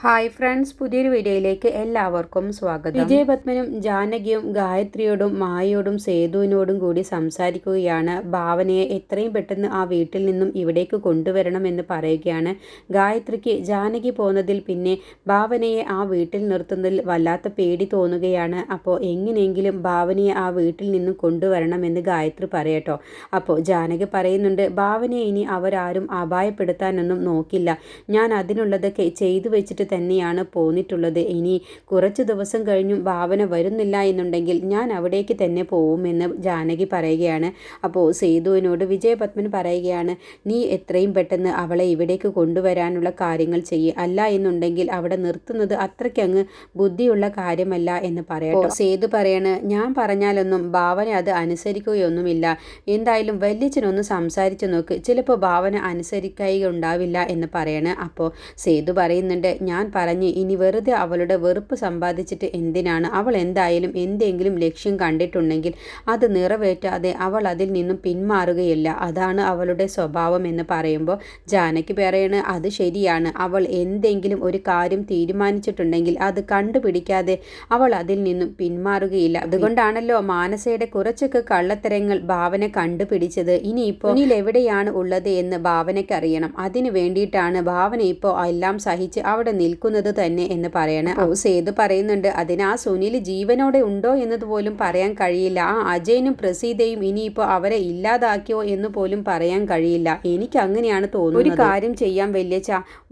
Hi friends, പുതിയൊരു വീഡിയോയിലേക്ക് എല്ലാവർക്കും സ്വാഗതം. വിജയപത്മനും ജാനകിയും ഗായത്രിയോടും മായയോടും സേതുവിനോടും കൂടി സംസാരിക്കുകയാണ്. ഭാവനയെ എത്രയും പെട്ടെന്ന് ആ വീട്ടിൽ നിന്നും ഇവിടേക്ക് കൊണ്ടുവരണമെന്ന് പറയുകയാണ്. ഗായത്രിക്ക് ജാനകി പോകുന്നതിൽ പിന്നെ ഭാവനയെ ആ വീട്ടിൽ നിർത്തുന്നതിൽ വല്ലാത്ത പേടി തോന്നുകയാണ്. അപ്പോൾ എങ്ങനെയെങ്കിലും ഭാവനയെ ആ വീട്ടിൽ നിന്നും കൊണ്ടുവരണമെന്ന് ഗായത്രി പറയട്ടോ. അപ്പോൾ ജാനകി പറയുന്നുണ്ട്, ഭാവനയെ ഇനി അവരാരും അപായപ്പെടുത്താനൊന്നും നോക്കില്ല. ഞാൻ അതിനുള്ളതൊക്കെ ചെയ്തു വെച്ചിട്ട് തന്നെയാണ് പോന്നിട്ടുള്ളത്. ഇനി കുറച്ച് ദിവസം കഴിഞ്ഞും ഭാവന വരുന്നില്ല എന്നുണ്ടെങ്കിൽ ഞാൻ അവിടേക്ക് തന്നെ പോവുമെന്ന് ജാനകി പറയുകയാണ്. അപ്പോൾ സേതുവിനോട് വിജയപത്മൻ പറയുകയാണ്, നീ എത്രയും പെട്ടെന്ന് അവളെ ഇവിടേക്ക് കൊണ്ടുവരാനുള്ള കാര്യങ്ങൾ ചെയ്യ്, അല്ല എന്നുണ്ടെങ്കിൽ അവിടെ നിർത്തുന്നത് അത്രയ്ക്കങ്ങ് ബുദ്ധിയുള്ള കാര്യമല്ല എന്ന് പറയട്ടോ. സേതു പറയാണ്, ഞാൻ പറഞ്ഞാലൊന്നും ഭാവന അത് അനുസരിക്കുകയൊന്നുമില്ല. എന്തായാലും വല്യച്ഛനൊന്ന് സംസാരിച്ചു നോക്ക്, ചിലപ്പോൾ ഭാവന അനുസരിക്കുകയുണ്ടാവില്ല എന്ന് പറയാണ്. അപ്പോൾ സേതു പറയുന്നുണ്ട്, ഞാൻ പറഞ്ഞ് ഇനി വെറുതെ അവളുടെ വെറുപ്പ് സമ്പാദിച്ചിട്ട് എന്തിനാണ്? അവൾ എന്തായാലും എന്തെങ്കിലും ലക്ഷ്യം കണ്ടിട്ടുണ്ടെങ്കിൽ അത് നിറവേറ്റാതെ അവൾ അതിൽ നിന്നും പിന്മാറുകയില്ല. അതാണ് അവളുടെ സ്വഭാവം എന്ന് പറയുമ്പോൾ ജാനകി പറയാണ്, അത് ശരിയാണ്. അവൾ എന്തെങ്കിലും ഒരു കാര്യം തീരുമാനിച്ചിട്ടുണ്ടെങ്കിൽ അത് കണ്ടുപിടിക്കാതെ അവൾ അതിൽ നിന്നും പിന്മാറുകയില്ല. അതുകൊണ്ടാണല്ലോ മാനസയുടെ കുറച്ചൊക്കെ കള്ളത്തരങ്ങൾ ഭാവന കണ്ടുപിടിച്ചത്. ഇനിയിപ്പോൾ എവിടെയാണ് ഉള്ളത് എന്ന് ഭാവനയ്ക്ക് അറിയണം. അതിനു വേണ്ടിയിട്ടാണ് ഭാവന ഇപ്പോൾ എല്ലാം സഹിച്ച് അവിടെ നിൽക്കുന്നത് തന്നെ എന്ന് പറയണം. സേതു പറയുന്നുണ്ട്, അതിന് ആ സുനിൽ ജീവനോടെ ഉണ്ടോ എന്നതുപോലും പറയാൻ കഴിയില്ല. ആ അജയനും പ്രസീതയും ഇനിയിപ്പോൾ അവരെ ഇല്ലാതാക്കിയോ എന്ന് പോലും പറയാൻ കഴിയില്ല. എനിക്ക് അങ്ങനെയാണ് തോന്നുന്നത്. ഒരു കാര്യം ചെയ്യാം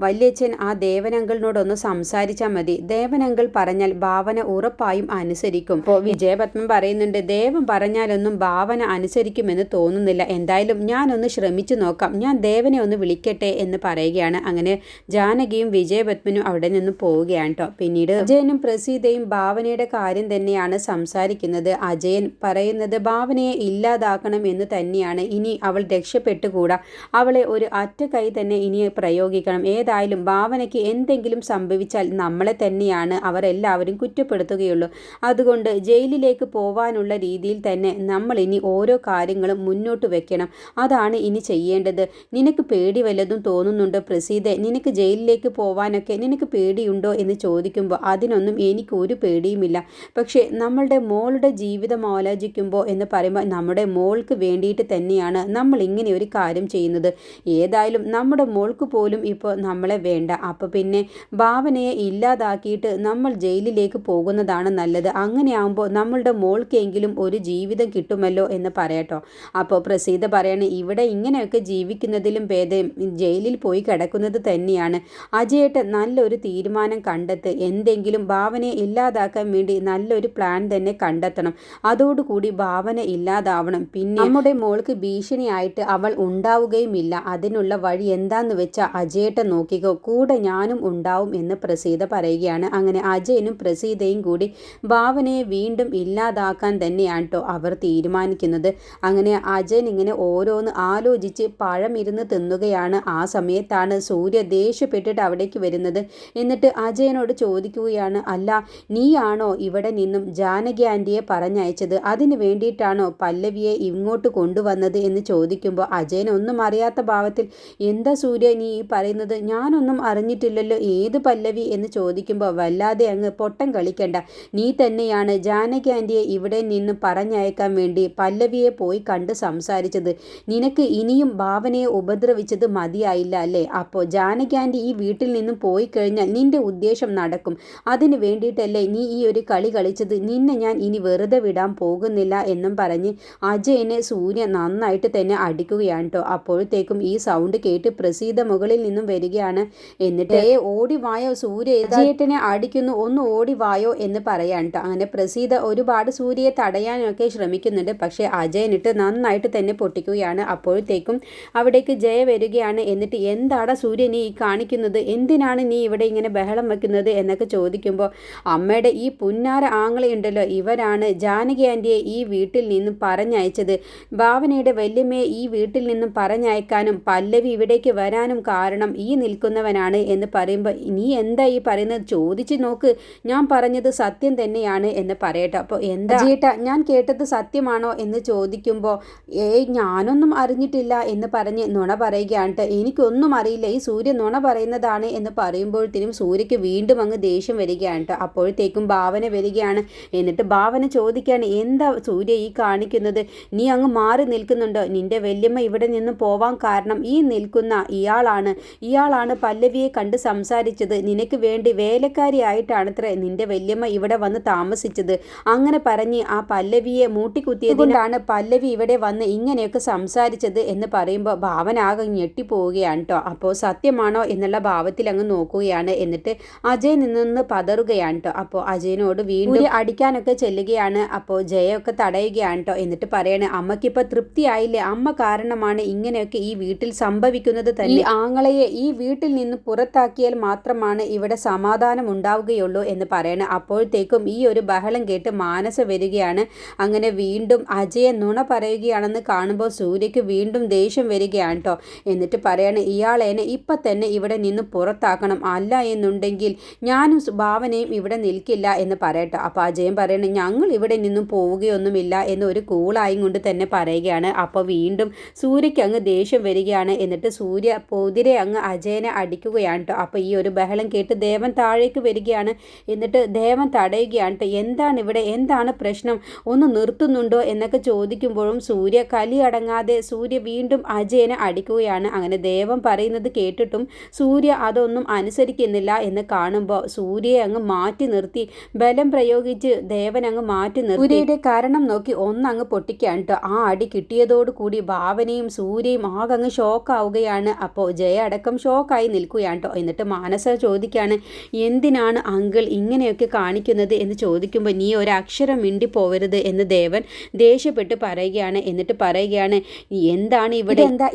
വല്യച്ഛൻ ആ ദേവനങ്കിളിനോടൊന്ന് സംസാരിച്ചാൽ മതി. ദേവനങ്കിൾ പറഞ്ഞാൽ ഭാവന ഉറപ്പായും അനുസരിക്കും. ഇപ്പോൾ വിജയപത്മൻ പറയുന്നുണ്ട്, ദേവൻ പറഞ്ഞാലൊന്നും ഭാവന അനുസരിക്കുമെന്ന് തോന്നുന്നില്ല. എന്തായാലും ഞാനൊന്ന് ശ്രമിച്ചു നോക്കാം, ഞാൻ ദേവനെ ഒന്ന് വിളിക്കട്ടെ എന്ന് പറയുകയാണ്. അങ്ങനെ ജാനകിയും വിജയപത്മനും അവിടെ നിന്ന് പോവുകയാണ് കേട്ടോ. പിന്നീട് അജയനും പ്രസീതയും ഭാവനയുടെ കാര്യം തന്നെയാണ് സംസാരിക്കുന്നത്. അജയൻ പറയുന്നത് ഭാവനയെ ഇല്ലാതാക്കണം എന്ന് തന്നെയാണ്. ഇനി അവൾ രക്ഷപ്പെട്ടുകൂടാ, അവളെ ഒരു അറ്റ കൈ തന്നെ ഇനി പ്രയോഗിക്കണം. ഏതായാലും ഭാവനയ്ക്ക് എന്തെങ്കിലും സംഭവിച്ചാൽ നമ്മളെ തന്നെയാണ് അവർ എല്ലാവരും കുറ്റപ്പെടുത്തുകയുള്ളൂ. അതുകൊണ്ട് ജയിലിലേക്ക് പോവാനുള്ള രീതിയിൽ തന്നെ നമ്മൾ ഇനി ഓരോ കാര്യങ്ങളും മുന്നോട്ട് വെക്കണം. അതാണ് ഇനി ചെയ്യേണ്ടത്. നിനക്ക് പേടി വല്ലതും തോന്നുന്നുണ്ടോ പ്രസീത? നിനക്ക് ജയിലിലേക്ക് പോവാനൊക്കെ നിനക്ക് പേടിയുണ്ടോ എന്ന് ചോദിക്കുമ്പോൾ അതിനൊന്നും എനിക്ക് ഒരു പേടിയുമില്ല. പക്ഷേ നമ്മളുടെ മോളുടെ ജീവിതം ആലോചിക്കുമ്പോൾ എന്ന് പറയുമ്പോൾ നമ്മുടെ മോൾക്ക് വേണ്ടിയിട്ട് തന്നെയാണ് നമ്മൾ ഇങ്ങനെ ഒരു കാര്യം ചെയ്യുന്നത്. ഏതായാലും നമ്മുടെ മോൾക്ക് പോലും ഇപ്പോൾ നമ്മളെ വേണ്ട. അപ്പോൾ പിന്നെ ഭാവനയെ ഇല്ലാതാക്കിയിട്ട് നമ്മൾ ജയിലിലേക്ക് പോകുന്നതാണ് നല്ലത്. അങ്ങനെയാകുമ്പോൾ നമ്മളുടെ മോൾക്കെങ്കിലും ഒരു ജീവിതം കിട്ടുമല്ലോ എന്ന് പറയട്ടോ. അപ്പോൾ പ്രസീത പറയാണ്, ഇവിടെ ഇങ്ങനെയൊക്കെ ജീവിക്കുന്നതിലും ഭേദം ജയിലിൽ പോയി കിടക്കുന്നത് തന്നെയാണ്. അജയേട്ടൻ നല്ലൊരു തീരുമാനം കണ്ടെത്ത്. എന്തെങ്കിലും ഭാവനയെ ഇല്ലാതാക്കാൻ വേണ്ടി നല്ലൊരു പ്ലാൻ തന്നെ കണ്ടെത്തണം. അതോടുകൂടി ഭാവന ഇല്ലാതാവണം. പിന്നെ നമ്മുടെ മോൾക്ക് ഭീഷണിയായിട്ട് അവൾ ഉണ്ടാവുകയുമില്ല. അതിനുള്ള വഴി എന്താന്ന് വെച്ചാൽ അജയേട്ടൻ നോക്കിക്കോ, കൂടെ ഞാനും ഉണ്ടാവും എന്ന് പ്രസീത പറയുകയാണ്. അങ്ങനെ അജയനും പ്രസീതയും കൂടി ഭാവനയെ വീണ്ടും ഇല്ലാതാക്കാൻ തന്നെയാണ് കേട്ടോ അവർ തീരുമാനിക്കുന്നത്. അങ്ങനെ അജയൻ ഇങ്ങനെ ഓരോന്ന് ആലോചിച്ച് പഴമിരുന്ന് തിന്നുകയാണ്. ആ സമയത്താണ് സൂര്യ ദേഷ്യപ്പെട്ടിട്ട് അവിടേക്ക് വരുന്നത്. എന്നിട്ട് അജയനോട് ചോദിക്കുകയാണ്, അല്ല നീയാണോ ഇവിടെ നിന്നും ജാനകി ആൻറ്റിയെ പറഞ്ഞയച്ചത്? അതിന് വേണ്ടിയിട്ടാണോ പല്ലവിയെ ഇങ്ങോട്ട് കൊണ്ടുവന്നത് എന്ന് ചോദിക്കുമ്പോൾ അജയൻ ഒന്നും അറിയാത്ത ഭാവത്തിൽ, എന്താ സൂര്യ നീ ഈ പറയുന്നത്? ഞാനൊന്നും അറിഞ്ഞിട്ടില്ലല്ലോ. ഏത് പല്ലവി എന്ന് ചോദിക്കുമ്പോൾ വല്ലാതെ അങ്ങ് പൊട്ടം കളിക്കണ്ട. നീ തന്നെയാണ് ജാനകി ആൻറ്റിയെ ഇവിടെ നിന്നും പറഞ്ഞയക്കാൻ വേണ്ടി പല്ലവിയെ പോയി കണ്ട് സംസാരിച്ചത്. നിനക്ക് ഇനിയും ഭാവനയെ ഉപദ്രവിച്ചത് മതിയായില്ല അല്ലേ? അപ്പോൾ ജാനകി ആൻറ്റി ഈ വീട്ടിൽ നിന്നും പോയി കഴിഞ്ഞാൽ നിന്റെ ഉദ്ദേശം നടക്കും. അതിന് വേണ്ടിയിട്ടല്ലേ നീ ഈ ഒരു കളി കളിച്ചത്? നിന്നെ ഞാൻ ഇനി വെറുതെ വിടാൻ പോകുന്നില്ല എന്നും പറഞ്ഞ് അജയനെ സൂര്യ നന്നായിട്ട് തന്നെ അടിക്കുകയാണ് കേട്ടോ. അപ്പോഴത്തേക്കും ഈ സൗണ്ട് കേട്ട് പ്രസീത മുകളിൽ നിന്നും വരികയാണ്. എന്നിട്ട് ഓടി വായോ സൂര്യ, അജയേട്ടനെ അടിക്കുന്നു, ഒന്ന് ഓടി വായോ എന്ന് പറയാൻ കേട്ടോ. അങ്ങനെ പ്രസീത ഒരുപാട് സൂര്യയെ തടയാനൊക്കെ ശ്രമിക്കുന്നുണ്ട്. പക്ഷേ അജയനിട്ട് നന്നായിട്ട് തന്നെ പൊട്ടിക്കുകയാണ്. അപ്പോഴത്തേക്കും അവിടേക്ക് ജയ വരികയാണ്. എന്നിട്ട് എന്താടാ സൂര്യ നീ കാണിക്കുന്നത്? എന്തിനാണ് നീ ഇവിടെ ഇങ്ങനെ ബഹളം വെക്കുന്നത് എന്നൊക്കെ ചോദിക്കുമ്പോൾ അമ്മയുടെ ഈ പുന്നാര ആങ്ങളയുണ്ടല്ലോ, ഇവരാണ് ജാനകി ആൻറ്റിയെ ഈ വീട്ടിൽ നിന്നും പറഞ്ഞയച്ചത്. ഭാവനയുടെ വല്യമ്മയെ ഈ വീട്ടിൽ നിന്നും പറഞ്ഞയക്കാനും പല്ലവി ഇവിടേക്ക് വരാനും കാരണം ഈ നിൽക്കുന്നവനാണ് എന്ന് പറയുമ്പോൾ നീ എന്താ ഈ പറയുന്നത്? ചോദിച്ചു നോക്ക്, ഞാൻ പറഞ്ഞത് സത്യം തന്നെയാണ് എന്ന് പറയട്ടെ. അപ്പോൾ എന്താ ചേട്ടാ ഞാൻ കേട്ടത് സത്യമാണോ എന്ന് ചോദിക്കുമ്പോൾ ഞാനൊന്നും അറിഞ്ഞിട്ടില്ല എന്ന് പറഞ്ഞ് നുണ പറയുകയാണ്. എനിക്കൊന്നും അറിയില്ല, ഈ സൂര്യ നുണ പറയുന്നതാണ് എന്ന് പറയുമ്പോൾ പറയുമ്പോഴത്തേനും സൂര്യയ്ക്ക് വീണ്ടും അങ്ങ് ദേഷ്യം വരികയാണ് കേട്ടോ. അപ്പോഴത്തേക്കും ഭാവന വരികയാണ്. എന്നിട്ട് ഭാവന ചോദിക്കുകയാണ്, എന്താ സൂര്യ ഈ കാണിക്കുന്നത്? നീ അങ്ങ് മാറി നിൽക്കുന്നുണ്ടോ? നിന്റെ വല്യമ്മ ഇവിടെ നിന്ന് പോവാൻ കാരണം ഈ നിൽക്കുന്ന ഇയാളാണ് പല്ലവിയെ കണ്ട് സംസാരിച്ചത്. നിനക്ക് വേണ്ടി വേലക്കാരിയായിട്ടാണത്രേ നിന്റെ വല്യമ്മ ഇവിടെ വന്ന് താമസിച്ചത്. അങ്ങനെ പറഞ്ഞ് ആ പല്ലവിയെ മൂട്ടിക്കുത്തിയതുകൊണ്ടാണ് പല്ലവി ഇവിടെ വന്ന് ഇങ്ങനെയൊക്കെ സംസാരിച്ചത് എന്ന് പറയുമ്പോൾ ഭാവന ആകെ ഞെട്ടിപ്പോവുകയാണ് കേട്ടോ. അപ്പോൾ സത്യമാണോ എന്നുള്ള ഭാവത്തിൽ അങ്ങ് നോക്കുകയാണ്. എന്നിട്ട് അജയ് നിന്ന് പതറുകയാണ് കേട്ടോ. അപ്പോൾ അജയനോട് വീണ്ടും അടിക്കാനൊക്കെ ചെല്ലുകയാണ്. അപ്പോൾ ജയൊക്കെ തടയുകയാണ് കേട്ടോ. എന്നിട്ട് പറയാണ്, അമ്മയ്ക്കിപ്പോൾ തൃപ്തിയായില്ലേ? അമ്മ കാരണമാണ് ഇങ്ങനെയൊക്കെ ഈ വീട്ടിൽ സംഭവിക്കുന്നത് തന്നെ. ഈ ആങ്ങളയെ ഈ വീട്ടിൽ നിന്ന് പുറത്താക്കിയാൽ മാത്രമാണ് ഇവിടെ സമാധാനം ഉണ്ടാവുകയുള്ളൂ എന്ന് പറയണേ. അപ്പോഴത്തേക്കും ഈ ഒരു ബഹളം കേട്ട് മാനസ വരികയാണ്. അങ്ങനെ വീണ്ടും അജയെ നുണ പറയുകയാണെന്ന് കാണുമ്പോൾ സൂര്യയ്ക്ക് വീണ്ടും ദേഷ്യം വരികയാണ് കേട്ടോ. എന്നിട്ട് പറയാണ്, ഇയാളേനെ ഇപ്പം തന്നെ ഇവിടെ നിന്ന് പുറത്താക്കണം, അല്ല എന്നുണ്ടെങ്കിൽ ഞാനും ഭാവനയും ഇവിടെ നിൽക്കില്ല എന്ന് പറയട്ടോ. അപ്പോൾ അജയൻ പറയണ, ഞങ്ങൾ ഇവിടെ നിന്നും പോവുകയൊന്നുമില്ല എന്ന് ഒരു കൂളായും കൊണ്ട് തന്നെ പറയുകയാണ്. അപ്പോൾ വീണ്ടും സൂര്യയ്ക്ക് അങ്ങ് ദേഷ്യം വരികയാണ്. എന്നിട്ട് സൂര്യ പൊതിരെ അങ്ങ് അജയനെ അടിക്കുകയാണ് കേട്ടോ. അപ്പോൾ ഈ ഒരു ബഹളം കേട്ട് ദേവൻ താഴേക്ക് വരികയാണ്. എന്നിട്ട് ദേവൻ തടയുകയാണ് കേട്ടോ. എന്താണ് പ്രശ്നം, ഒന്ന് നിർത്തുന്നുണ്ടോ എന്നൊക്കെ ചോദിക്കുമ്പോഴും സൂര്യ കലിയടങ്ങാതെ സൂര്യ വീണ്ടും അജയനെ അടിക്കുകയാണ്. അങ്ങനെ ദേവൻ പറയുന്നത് കേട്ടിട്ടും സൂര്യ അതൊന്നും അനുസരിക്കുന്നില്ല എന്ന് കാണുമ്പോൾ സൂര്യയെ അങ്ങ് മാറ്റി നിർത്തി ബലം പ്രയോഗിച്ച് ദേവൻ അങ്ങ് മാറ്റി നിർത്തി സൂര്യയുടെ കാരണം നോക്കി ഒന്നങ്ങ് പൊട്ടിക്കാൻ കേട്ടോ. ആ അടി കിട്ടിയതോടുകൂടി ഭാവനയും സൂര്യയും ആകെ അങ്ങ് ഷോക്കാവുകയാണ്. അപ്പോൾ ജയ അടക്കം ഷോക്കായി നിൽക്കുകയാണ് കേട്ടോ. എന്നിട്ട് മാനസ ചോദിക്കുകയാണ്, എന്തിനാണ് അങ്കിൾ ഇങ്ങനെയൊക്കെ കാണിക്കുന്നത് എന്ന് ചോദിക്കുമ്പോൾ നീ ഒരക്ഷരം മിണ്ടി പോവരുത് എന്ന് ദേവൻ ദേഷ്യപ്പെട്ട് പറയുകയാണ്. എന്നിട്ട് പറയുകയാണ്, എന്താണ്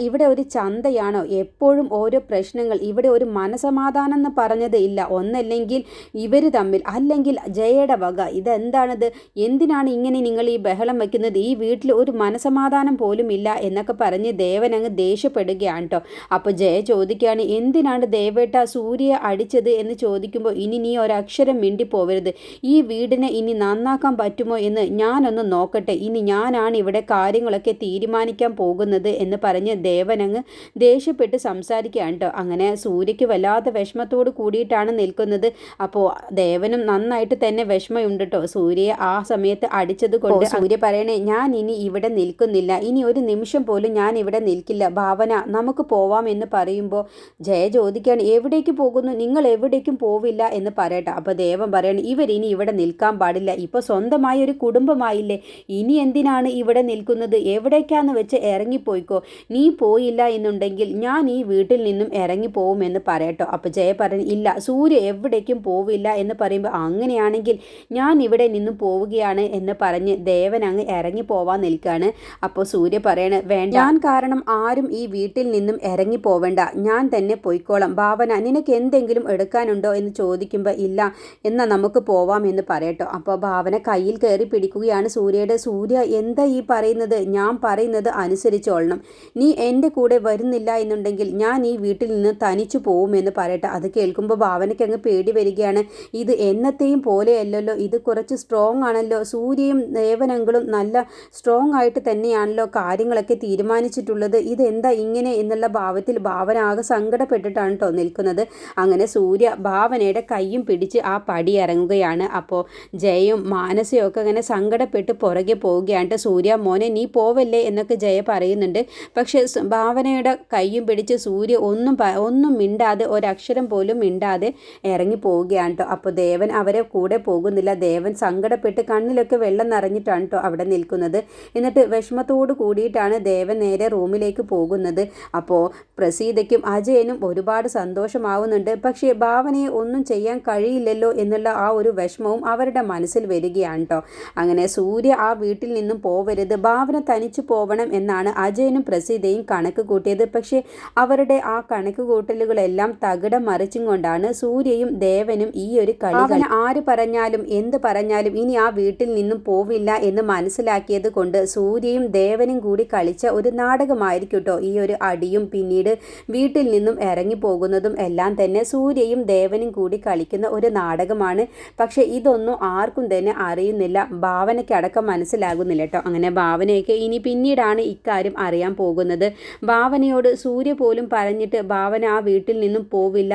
ഇവിടെ ഒരു ചന്തയാണോ? എപ്പോഴും ഓരോ പ്രശ്നങ്ങൾ, ഇവിടെ ഒരു മനസമാധാനം എന്ന് പറഞ്ഞത് ഇല്ല. ഒന്നല്ലെങ്കിൽ ഇവർ തമ്മിൽ, അല്ലെങ്കിൽ ജയയുടെ വക. ഇതെന്താണിത്? എന്തിനാണ് ഇങ്ങനെ നിങ്ങൾ ഈ ബഹളം വയ്ക്കുന്നത്? ഈ വീട്ടിൽ ഒരു മനസമാധാനം പോലും ഇല്ല എന്നൊക്കെ പറഞ്ഞ് ദേവൻ അങ്ങ് ദേഷ്യപ്പെടുകയാണ് കേട്ടോ. അപ്പോൾ ജയ ചോദിക്കുകയാണ്, എന്തിനാണ് ദേവേട്ട സൂര്യയെ അടിച്ചത് എന്ന് ചോദിക്കുമ്പോൾ ഇനി നീ ഒരക്ഷരം മിണ്ടി പോവരുത്. ഈ വീടിനെ ഇനി നന്നാക്കാൻ പറ്റുമോ എന്ന് ഞാനൊന്ന് നോക്കട്ടെ. ഇനി ഞാനാണ് ഇവിടെ കാര്യങ്ങളൊക്കെ തീരുമാനിക്കാൻ പോകുന്നത് എന്ന് പറഞ്ഞ് ദേവൻ അങ്ങ് ദേഷ്യപ്പെട്ട് സംസാരിക്കുകയാണ് കേട്ടോ. അങ്ങനെ സൂര്യയ്ക്ക് വല്ലാത്ത വിഷമത്തോട് കൂടിയിട്ടാണ് നിൽക്കുന്നത്. അപ്പോൾ ദേവനും നന്നായിട്ട് തന്നെ വിഷമമുണ്ട് കേട്ടോ. സൂര്യയെ ആ സമയത്ത് അടിച്ചത് കൊണ്ട് സൂര്യ പറയണേ, ഞാൻ ഇനി ഇവിടെ നിൽക്കുന്നില്ല, ഇനി ഒരു നിമിഷം പോലും ഞാൻ ഇവിടെ നിൽക്കില്ല. ഭാവന, നമുക്ക് പോവാം എന്ന് പറയുമ്പോൾ ജയ ചോദിക്കുകയാണ്, എവിടേക്ക് പോകുന്നു? നിങ്ങൾ എവിടേക്കും പോവില്ല എന്ന് പറയട്ടെ. അപ്പോൾ ദേവൻ പറയണം, ഇവരിനി ഇവിടെ നിൽക്കാൻ പാടില്ല. ഇപ്പോൾ സ്വന്തമായ ഒരു കുടുംബമായില്ലേ, ഇനി എന്തിനാണ് ഇവിടെ നിൽക്കുന്നത്? എവിടേക്കാന്ന് വെച്ച് ഇറങ്ങിപ്പോയിക്കോ. നീ പോയില്ല എന്നുണ്ടെങ്കിൽ ഞാൻ ഈ വീട്ടിൽ നിന്നും ഇറങ്ങിപ്പോവുമെന്ന് പറയട്ടോ. അപ്പോൾ ജയ പറഞ്ഞു, ഇല്ല, സൂര്യ എവിടേക്കും പോവില്ല എന്ന് പറയുമ്പോൾ അങ്ങനെയാണെങ്കിൽ ഞാൻ ഇവിടെ നിന്നും പോവുകയാണ് എന്ന് പറഞ്ഞ് ദേവൻ അങ്ങ് ഇറങ്ങി പോവാൻ നിൽക്കുകയാണ്. അപ്പോൾ സൂര്യ പറയണ, വേണ്ട, ഞാൻ കാരണം ആരും ഈ വീട്ടിൽ നിന്നും ഇറങ്ങി പോവേണ്ട, ഞാൻ തന്നെ പോയിക്കോളാം. ഭാവന, നിനക്ക് എന്തെങ്കിലും എടുക്കാനുണ്ടോ എന്ന് ചോദിക്കുമ്പോൾ ഇല്ല, എന്നാൽ നമുക്ക് പോവാം എന്ന് പറയട്ടോ. അപ്പോൾ ഭാവന കയ്യിൽ കയറി പിടിക്കുകയാണ് സൂര്യയുടെ. സൂര്യ, എന്താ ഈ പറയുന്നത്? ഞാൻ പറയുന്നത് അനുസരിച്ചോളണം. നീ എൻ്റെ കൂടെ വരുന്നില്ല എന്നുണ്ടെങ്കിൽ ഞാൻ ഈ വീട്ടിൽ നിന്ന് തനിച്ചു പോവുമെന്ന് പറയട്ടെ. അത് കേൾക്കുമ്പോൾ ഭാവനയ്ക്ക് അങ്ങ് പേടി വരികയാണ്. ഇത് എന്നത്തെയും പോലെയല്ലല്ലോ, ഇത് കുറച്ച് സ്ട്രോങ് ആണല്ലോ. സൂര്യയും ദേവനങ്ങളും നല്ല സ്ട്രോങ് ആയിട്ട് തന്നെയാണല്ലോ കാര്യങ്ങളൊക്കെ തീരുമാനിച്ചിട്ടുള്ളത്. ഇതെന്താ ഇങ്ങനെ എന്നുള്ള ഭാവത്തിൽ ഭാവന ആകെ സങ്കടപ്പെട്ടിട്ടാണ് കേട്ടോ നിൽക്കുന്നത്. അങ്ങനെ സൂര്യ ഭാവനയുടെ കൈയും പിടിച്ച് ആ പടി ഇറങ്ങുകയാണ്. അപ്പോൾ ജയയും മാനസയും ഒക്കെ അങ്ങനെ സങ്കടപ്പെട്ട് പുറകെ പോവുകയാണ്. സൂര്യ, മോനെ നീ പോവല്ലേ എന്നൊക്കെ ജയ പറയുന്നുണ്ട്. പക്ഷേ ഭാവനയുടെ കൈയും പിടിച്ച് സൂര്യ ഒന്നും മിണ്ടാതെ, ഒരക്ഷരം പോലും മിണ്ടാതെ ഇറങ്ങി പോവുകയാണ് കേട്ടോ. അപ്പോൾ ദേവൻ അവരെ കൂടെ പോകുന്നില്ല. ദേവൻ സങ്കടപ്പെട്ട് കണ്ണിലൊക്കെ വെള്ളം നിറഞ്ഞിട്ടാണ് കേട്ടോ അവിടെ നിൽക്കുന്നത്. എന്നിട്ട് വിഷമത്തോട് കൂടിയിട്ടാണ് ദേവൻ നേരെ റൂമിലേക്ക് പോകുന്നത്. അപ്പോൾ പ്രസീതയ്ക്കും അജയനും ഒരുപാട് സന്തോഷമാവുന്നുണ്ട്. പക്ഷേ ഭാവനയെ ഒന്നും ചെയ്യാൻ കഴിയില്ലല്ലോ എന്നുള്ള ആ ഒരു വിഷമവും അവരുടെ മനസ്സിൽ വരികയാണ് കേട്ടോ. അങ്ങനെ സൂര്യ ആ വീട്ടിൽ നിന്നും പോവരുത്, ഭാവന തനിച്ചു പോവണം എന്നാണ് അജയനും പ്രസീതയും കണക്ക് കൂട്ടിയത്. പക്ഷേ അവരുടെ ആ കണക്ക് കൂട്ടലുകളെല്ലാം തകിടം മറിച്ചും കൊണ്ടാണ് സൂര്യയും ദേവനും ഈ ഒരു കളി. ഭാവന ആര് പറഞ്ഞാലും എന്ത് പറഞ്ഞാലും ഇനി ആ വീട്ടിൽ നിന്നും പോവില്ല എന്ന് മനസ്സിലാക്കിയത് കൊണ്ട് സൂര്യയും ദേവനും കൂടി കളിച്ച ഒരു നാടകമായിരിക്കും കേട്ടോ ഈ ഒരു അടിയും പിന്നീട് വീട്ടിൽ നിന്നും ഇറങ്ങി പോകുന്നതും എല്ലാം തന്നെ സൂര്യയും ദേവനും കൂടി കളിക്കുന്ന ഒരു നാടകമാണ്. പക്ഷെ ഇതൊന്നും ആർക്കും തന്നെ അറിയുന്നില്ല, ഭാവനയ്ക്കടക്കം മനസ്സിലാകുന്നില്ല കേട്ടോ. അങ്ങനെ ഭാവനയൊക്കെ ഇനി പിന്നീടാണ് ഇക്കാര്യം അറിയാൻ പോകുന്നത്. ഭാവനയോട് സൂര്യ പോലും പറഞ്ഞിട്ട് ഭാവന ആ വീട്ടിൽ നിന്നും പോവില്ല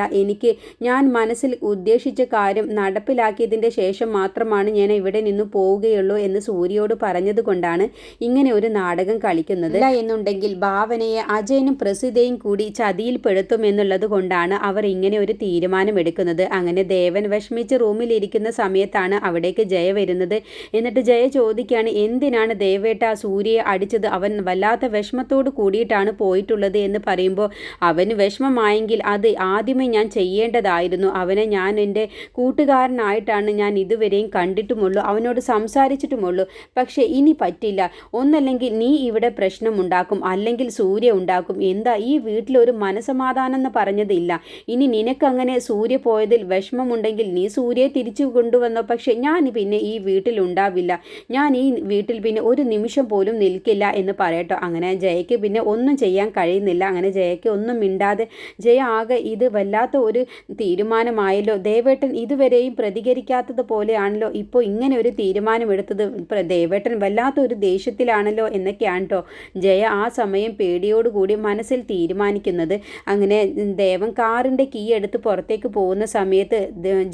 ഞാൻ മനസ്സിൽ ഉദ്ദേശിച്ച കാര്യം നടപ്പിലാക്കിയതിൻ്റെ ശേഷം മാത്രമാണ് ഞാൻ ഇവിടെ നിന്ന് പോവുകയുള്ളൂ എന്ന് സൂര്യയോട് പറഞ്ഞതുകൊണ്ടാണ് ഇങ്ങനെ ഒരു നാടകം കളിക്കുന്നത്. അല്ല എന്നുണ്ടെങ്കിൽ ഭാവനയെ അജയനും പ്രസിദ്ധയും കൂടി ചതിയിൽപ്പെടുത്തും എന്നുള്ളത് കൊണ്ടാണ് അവർ ഇങ്ങനെ ഒരു തീരുമാനമെടുക്കുന്നത്. അങ്ങനെ ദേവൻ വിഷമിച്ച് റൂമിലിരിക്കുന്ന സമയത്താണ് അവിടേക്ക് ജയ വരുന്നത്. എന്നിട്ട് ജയ ചോദിക്കുകയാണ്, എന്തിനാണ് ദേവേട്ട സൂര്യയെ അടിച്ചത്? അവൻ വല്ലാത്ത വിഷമത്തോട് കൂടിയിട്ടാണ് പോയിട്ടുള്ളത് എന്ന് പറയുമ്പോൾ, അവന് വിഷമമായെങ്കിൽ അത് ആദ്യമേ ഞാൻ ചെയ്യേണ്ടതായിരുന്നു. അവനെ ഞാൻ എൻ്റെ കൂട്ടുകാരനായിട്ടാണ് ഞാൻ ഇതുവരെയും കണ്ടിട്ടുമുള്ളൂ, അവനോട് സംസാരിച്ചിട്ടുമുള്ളൂ. പക്ഷേ ഇനി പറ്റില്ല. ഒന്നല്ലെങ്കിൽ നീ ഇവിടെ പ്രശ്നമുണ്ടാക്കും, അല്ലെങ്കിൽ സൂര്യ ഉണ്ടാക്കും. എന്താ ഈ വീട്ടിലൊരു മനസമാധാനം എന്ന് പറഞ്ഞതില്ല. ഇനി നിനക്കങ്ങനെ സൂര്യ പോയതിൽ വിഷമമുണ്ടെങ്കിൽ നീ സൂര്യയെ തിരിച്ചു കൊണ്ടുവന്നോ. പക്ഷെ ഞാൻ പിന്നെ ഈ വീട്ടിലുണ്ടാവില്ല, ഞാൻ ഈ വീട്ടിൽ പിന്നെ ഒരു നിമിഷം പോലും നിൽക്കില്ല എന്ന് പറയട്ടോ. അങ്ങനെ ജയയ്ക്ക് പിന്നെ ഒന്നും ചെയ്യാൻ കഴിയുന്നില്ല. അങ്ങനെ ജയയ്ക്ക് ഒന്നും മിണ്ടാതെ ജയ ആകെ ഇത് വല്ലാത്ത ഒരു തീരുമാനമായല്ലോ, ദേവേട്ടൻ ഇതുവരെയും പ്രതികരിക്കാത്തത് പോലെയാണല്ലോ ഇപ്പോൾ ഇങ്ങനെ ഒരു തീരുമാനമെടുത്തത്, ദേവേട്ടൻ വല്ലാത്ത ഒരു ദേഷ്യത്തിലാണല്ലോ എന്നൊക്കെയാണ് കേട്ടോ ജയ ആ സമയം പേടിയോടുകൂടി മനസ്സിൽ തീരുമാനിക്കുന്നത്. അങ്ങനെ ദേവൻ കാറിൻ്റെ കീ എടുത്ത് പുറത്തേക്ക് പോകുന്ന സമയത്ത്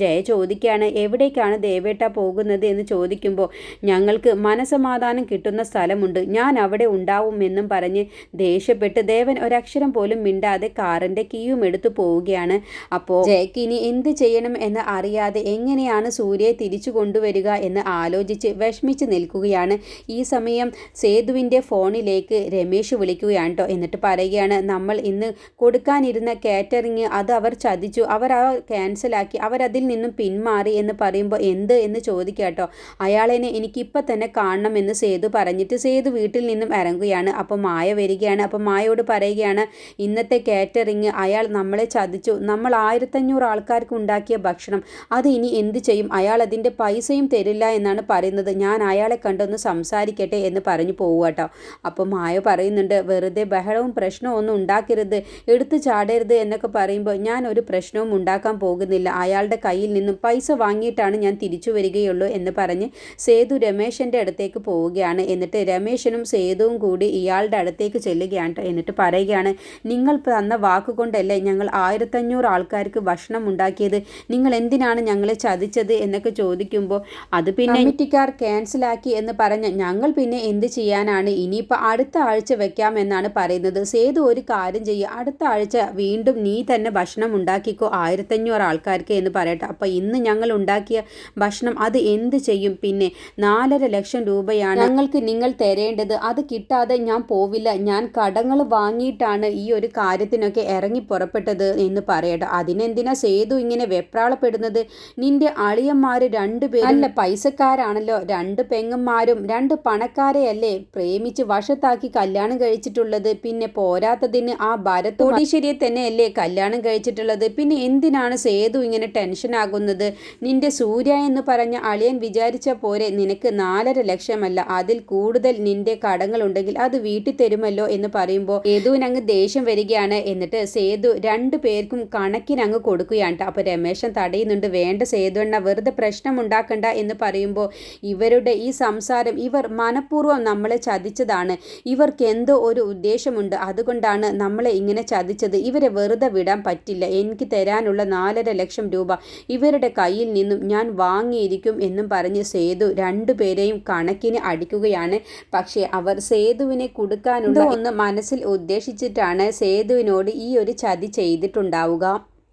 ജയ ചോദിക്കുകയാണ്, എവിടേക്കാണ് ദേവേട്ട പോകുന്നത് എന്ന് ചോദിക്കുമ്പോൾ, ഞങ്ങൾക്ക് മനസമാധാനം കിട്ടുന്ന സ്ഥലമുണ്ട്, ഞാൻ അവിടെ ഉണ്ടാവുമെന്നും പറഞ്ഞ് ദേഷ്യപ്പെട്ട് ദേവൻ ഒരക്ഷരം പോലും മിണ്ടാതെ കാറിൻ്റെ കീയും എടുത്ത് പോവുകയാണ്. അപ്പോൾ ജയക്ക് ഇനി എന്ത് ചെയ്യണം എന്ന് അറിയാതെ എങ്ങനെയാണ് സൂര്യയെ തിരിച്ചു കൊണ്ടുവരിക എന്ന് ആലോചിച്ച് വിഷമിച്ച് നിൽക്കുകയാണ്. ഈ സമയം സേതുവിൻ്റെ ഫോണിലേക്ക് രമേശ് വിളിക്കുകയാണ് കേട്ടോ. എന്നിട്ട് പറയുകയാണ്, നമ്മൾ ഇന്ന് കൊടുക്കാനിരുന്ന കാറ്ററിങ് അത് അവർ ചതിച്ചു, അവർ ആ ക്യാൻസലാക്കി, അവരതിൽ നിന്നും പിന്മാറി എന്ന് പറയുമ്പോൾ എന്ത് എന്ന് ചോദിക്കുക കേട്ടോ. അയാളെന്നെ എനിക്കിപ്പോൾ തന്നെ കാണണമെന്ന് സേതു പറഞ്ഞിട്ട് സേതു വീട്ടിൽ നിന്നും ഇറങ്ങുകയാണ്. അപ്പോൾ മായ വരികയാണ്. അപ്പോൾ മായോട് പറയുകയാണ്, ഇന്നത്തെ കാറ്ററിങ് അയാൾ നമ്മളെ ചതിച്ചു, നമ്മൾ 1500 ആൾക്കാർക്ക് ഉണ്ടാക്കിയ ഭക്ഷണം അത് ഇനി എന്ത് ചെയ്യും? അയാൾ അതിൻ്റെ പൈസയും തരില്ല എന്നാണ് പറയുന്നത്, ഞാൻ അയാളെ കണ്ടൊന്ന് സംസാരിക്കട്ടെ എന്ന് പറഞ്ഞു പോവുക കേട്ടോ. അപ്പോൾ മായ പറയുന്നുണ്ട്, വെറുതെ ബഹളവും പ്രശ്നവും ഒന്നും ഉണ്ടാക്കരുത്, എടുത്തു ചാടരുത് എന്നൊക്കെ പറയുമ്പോൾ, ഞാൻ ഒരു പ്രശ്നവും ഉണ്ടാക്കാൻ പോകുന്നില്ല, അയാളുടെ കയ്യിൽ നിന്നും പൈസ വാങ്ങിയിട്ടാണ് ഞാൻ തിരിച്ചു വരികയുള്ളൂ എന്ന് പറഞ്ഞ് സേതു രമേശൻ്റെ അടുത്തേക്ക് പോവുകയാണ്. എന്നിട്ട് രമേശനും സേതുവും കൂടി ഇയാളുടെ അടുത്തേക്ക് ചെല്ലുകയാണ്. എന്നിട്ട് പറയുകയാണ്, നിങ്ങൾ തന്ന വാക്കുകൊണ്ടല്ലേ ഞങ്ങൾ 1500 ആൾക്കാർക്ക് ഭക്ഷണം ഉണ്ടാക്കിയത്, നിങ്ങൾ എന്തിനാണ് ഞങ്ങളെ ചതിച്ചത് എന്നൊക്കെ ചോദിക്കുമ്പോൾ, അത് പിന്നെ കമ്മിറ്റിക്കാർ ക്യാൻസലാക്കി എന്ന് പറഞ്ഞ് ഞങ്ങൾ പിന്നെ എന്ത് ചെയ്യാനാണ്, ഇനിയിപ്പോൾ അടുത്ത ആഴ്ച വെക്കാം എന്നാണ് പറയുന്നത്. സേതു ഒരു കാര്യം ചെയ്യുക, അടുത്ത ആഴ്ച വീണ്ടും നീ തന്നെ ഭക്ഷണം ഉണ്ടാക്കിക്കോ 1500 ആൾക്കാർക്ക് എന്ന് പറയട്ടെ. അപ്പോൾ ഇന്ന് ഞങ്ങൾ ഉണ്ടാക്കിയ ഭക്ഷണം അത് എന്ത് ചെയ്യും? പിന്നെ 4.5 ലക്ഷം രൂപയാണ് ഞങ്ങൾക്ക് നിങ്ങൾ തരേണ്ടത്, അത് കിട്ടാതെ ഞാൻ പോവില്ല, ഞാൻ കടങ്ങൾ വാങ്ങിയിട്ടാണ് ഈ ഒരു കാര്യത്തിനൊക്കെ ഇറങ്ങി പുറപ്പെട്ടത് എന്ന് പറയട്ടെ. അതിനെന്തിനാ സേതു ഇങ്ങനെ വെപ്രാളപ്പെടുന്നത്? നിന്റെ അളിയന്മാർ 2 പേരും നല്ല പൈസക്കാരാണല്ലോ, 2 പെങ്ങന്മാരും 2 പണക്കാരെയല്ലേ പ്രേമിച്ച് വശത്താക്കി കല്യാണം കഴിച്ചിട്ടുള്ളത്. പിന്നെ പോരാത്തതിന് ആ ഭരത് കോടീശ്വരിയെ തന്നെയല്ലേ കല്യാണം കഴിച്ചിട്ടുള്ളത്. പിന്നെ എന്തിനാണ് സേതു ഇങ്ങനെ ടെൻഷൻ ആകുന്നത്? നിന്റെ സൂര്യ എന്ന് പറഞ്ഞ അളിയൻ വിചാരിച്ച പോരെ, നിനക്ക് 4.5 ലക്ഷമല്ല അതിൽ കൂടുതൽ നിന്റെ കടങ്ങളുണ്ടെങ്കിൽ അത് വീട്ടിൽ തരുമല്ലോ എന്ന് പറയുമ്പോൾ സേതുവിനങ്ങ് ദേഷ്യം വരികയാണ്. എന്നിട്ട് സേതു 2 പേർക്കും കണക്കിനങ്ങ് കൊടുക്കുകയാണ്. അപ്പോൾ രമേശൻ തടയുന്നുണ്ട്, വേണ്ട സേതു എണ്ണ വെറുതെ പ്രശ്നം ഉണ്ടാക്കണ്ട എന്ന് പറയുമ്പോൾ, ഇവരുടെ ഈ സംസാരം, ഇവർ മനഃപൂർവ്വം നമ്മളെ ചതിച്ചതാണ്, ഇവർക്ക് എന്തോ ഒരു ഉദ്ദേശമുണ്ട്, അതുകൊണ്ടാണ് നമ്മളെ ഇങ്ങനെ ചതിച്ചത്, ഇവരെ വെറുതെ വിടാൻ പറ്റില്ല, എനിക്ക് തരാനുള്ള 4.5 ലക്ഷം രൂപ ഇവരുടെ കയ്യിൽ നിന്നും ഞാൻ വാങ്ങിയിരിക്കും എന്നും പറഞ്ഞ് സേതു 2 പേരെയും കണക്കിന് അടിക്കുകയാണ്. പക്ഷേ അവർ സേതുവിനെ കൊടുക്കാനുള്ള ഒന്ന് മനസ്സിൽ ഉദ്ദേശിച്ചിട്ടാണ് സേതുവിനോട് ഈ ഒരു ചതി ചെയ്തിട്ടുണ്ടാവുക.